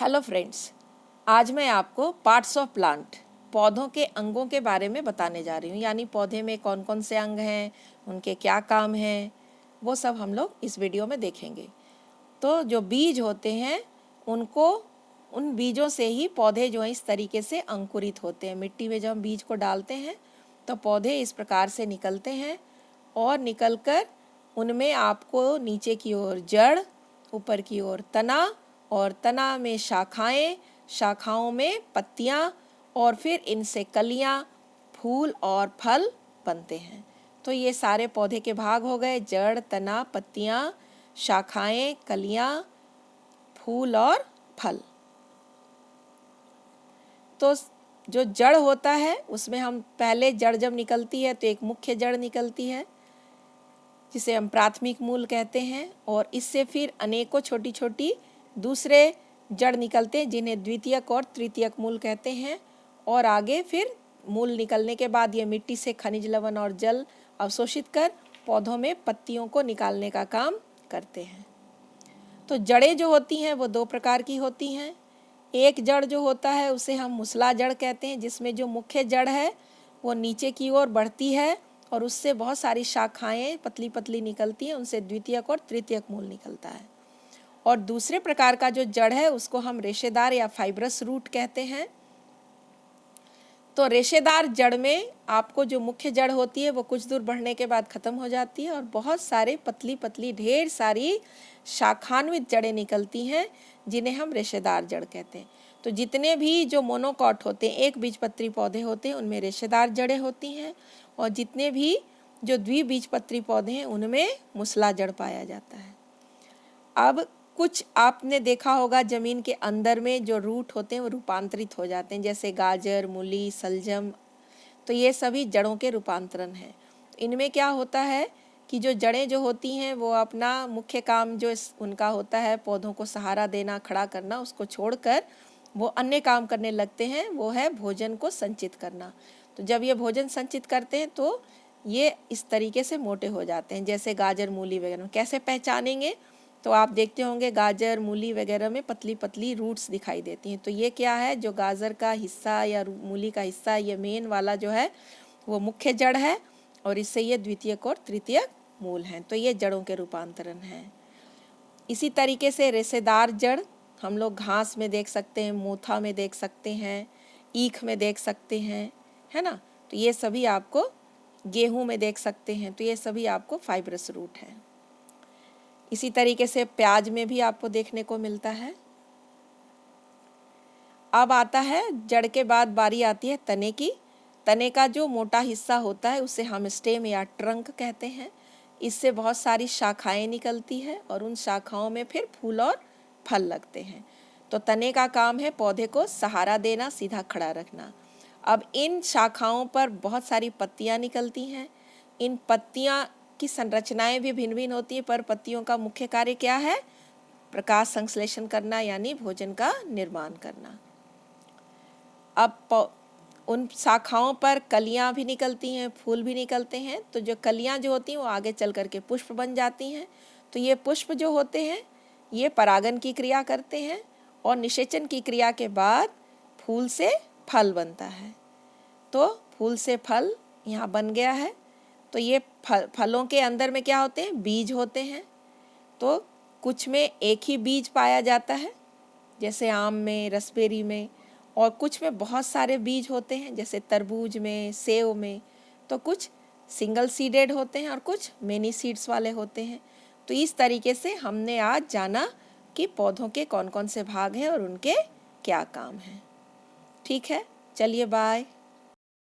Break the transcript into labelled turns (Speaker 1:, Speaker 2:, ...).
Speaker 1: Hello friends, आज मैं आपको पार्ट्स ऑफ प्लांट पौधों के अंगों के बारे में बताने जा रही हूँ। यानी पौधे में कौन कौन से अंग हैं, उनके क्या काम हैं, वो सब हम लोग इस वीडियो में देखेंगे। तो जो बीज होते हैं उन बीजों से ही पौधे जो हैं इस तरीके से अंकुरित होते हैं। मिट्टी में जब हम बीज को डालते हैं तो पौधे इस प्रकार से निकलते हैं और निकलकर उनमें आपको नीचे की ओर जड़, ऊपर की ओर तना और तना में शाखाएं, शाखाओं में पत्तियां और फिर इनसे कलियां, फूल और फल बनते हैं। तो ये सारे पौधे के भाग हो गए: जड़, तना, पत्तियां, शाखाएं, कलियां, फूल और फल। तो जो जड़ होता है उसमें हम पहले जड़ जब निकलती है तो एक मुख्य जड़ निकलती है जिसे हम प्राथमिक मूल कहते हैं, और इससे फिर अनेकों छोटी छोटी दूसरे जड़ निकलते हैं जिन्हें द्वितीयक और तृतीयक मूल कहते हैं। और आगे फिर मूल निकलने के बाद ये मिट्टी से खनिज लवण और जल अवशोषित कर पौधों में पत्तियों को निकालने का काम करते हैं। तो जड़ें जो होती हैं वो दो प्रकार की होती हैं। एक जड़ जो होता है उसे हम मुसला जड़ कहते हैं, जिसमें जो मुख्य जड़ है वो नीचे की ओर बढ़ती है और उससे बहुत सारी शाखाएं पतली पतली निकलती हैं, उनसे द्वितीयक और तृतीयक मूल निकलता है। और दूसरे प्रकार का जो जड़ है उसको हम रेशेदार या फाइब्रस रूट कहते हैं। तो रेशेदार जड़ में आपको जो मुख्य जड़ होती है वो कुछ दूर बढ़ने के बाद ख़त्म हो जाती है और बहुत सारे पतली पतली ढेर सारी शाखान्वित जड़ें निकलती हैं जिन्हें हम रेशेदार जड़ कहते हैं। तो जितने भी जो मोनोकॉट होते हैं, एक बीजपत्री पौधे होते हैं, उनमें रेशेदार जड़ें होती हैं, और जितने भी जो द्विबीजपत्री पौधे हैं उनमें मुसला जड़ पाया जाता है। अब कुछ आपने देखा होगा ज़मीन के अंदर में जो रूट होते हैं वो रूपांतरित हो जाते हैं, जैसे गाजर, मूली, सलजम। तो ये सभी जड़ों के रूपांतरण हैं। इनमें क्या होता है कि जो जड़ें जो होती हैं वो अपना मुख्य काम जो उनका होता है पौधों को सहारा देना, खड़ा करना, उसको छोड़कर वो अन्य काम करने लगते हैं, वो है भोजन को संचित करना। तो जब ये भोजन संचित करते हैं तो ये इस तरीके से मोटे हो जाते हैं, जैसे गाजर, मूली वगैरह। कैसे पहचानेंगे? तो आप देखते होंगे गाजर, मूली वगैरह में पतली पतली रूट्स दिखाई देती हैं। तो ये क्या है, जो गाजर का हिस्सा या मूली का हिस्सा, ये मेन वाला जो है वो मुख्य जड़ है और इससे ये द्वितीयक और तृतीयक मूल हैं। तो ये जड़ों के रूपांतरण हैं। इसी तरीके से रेशेदार जड़ हम लोग घास में देख सकते हैं, मोथा में देख सकते हैं, ईख में देख सकते हैं, है ना। तो ये सभी आपको गेहूं में देख सकते हैं। तो ये सभी आपको फाइब्रस रूट है। इसी तरीके से प्याज में भी आपको देखने को मिलता है। अब आता है जड़ के बाद बारी आती है तने की। तने का जो मोटा हिस्सा होता है उसे हम स्टेम या ट्रंक कहते हैं। इससे बहुत सारी शाखाएं निकलती हैं और उन शाखाओं में फिर फूल और फल लगते हैं। तो तने का काम है पौधे को सहारा देना, सीधा खड़ा रखना। अब इन शाखाओं पर बहुत सारी पत्तियां निकलती हैं। इन पत्तियां की संरचनाएं भी भिन्न भिन्न होती है, पर पत्तियों का मुख्य कार्य क्या है? प्रकाश संश्लेषण करना, यानी भोजन का निर्माण करना। अब उन शाखाओं पर कलियां भी निकलती हैं, फूल भी निकलते हैं। तो जो कलियां जो होती हैं वो आगे चल करके पुष्प बन जाती हैं। तो ये पुष्प जो होते हैं ये परागन की क्रिया करते हैं और निषेचन की क्रिया के बाद फूल से फल बनता है। तो फूल से फल यहाँ बन गया है। तो ये फलों के अंदर में क्या होते हैं? बीज होते हैं। तो कुछ में एक ही बीज पाया जाता है, जैसे आम में, रसबेरी में, और कुछ में बहुत सारे बीज होते हैं, जैसे तरबूज में, सेव में। तो कुछ सिंगल सीडेड होते हैं और कुछ मेनी सीड्स वाले होते हैं। तो इस तरीके से हमने आज जाना कि पौधों के कौन कौन से भाग हैं और उनके क्या काम हैं। ठीक है, चलिए बाय।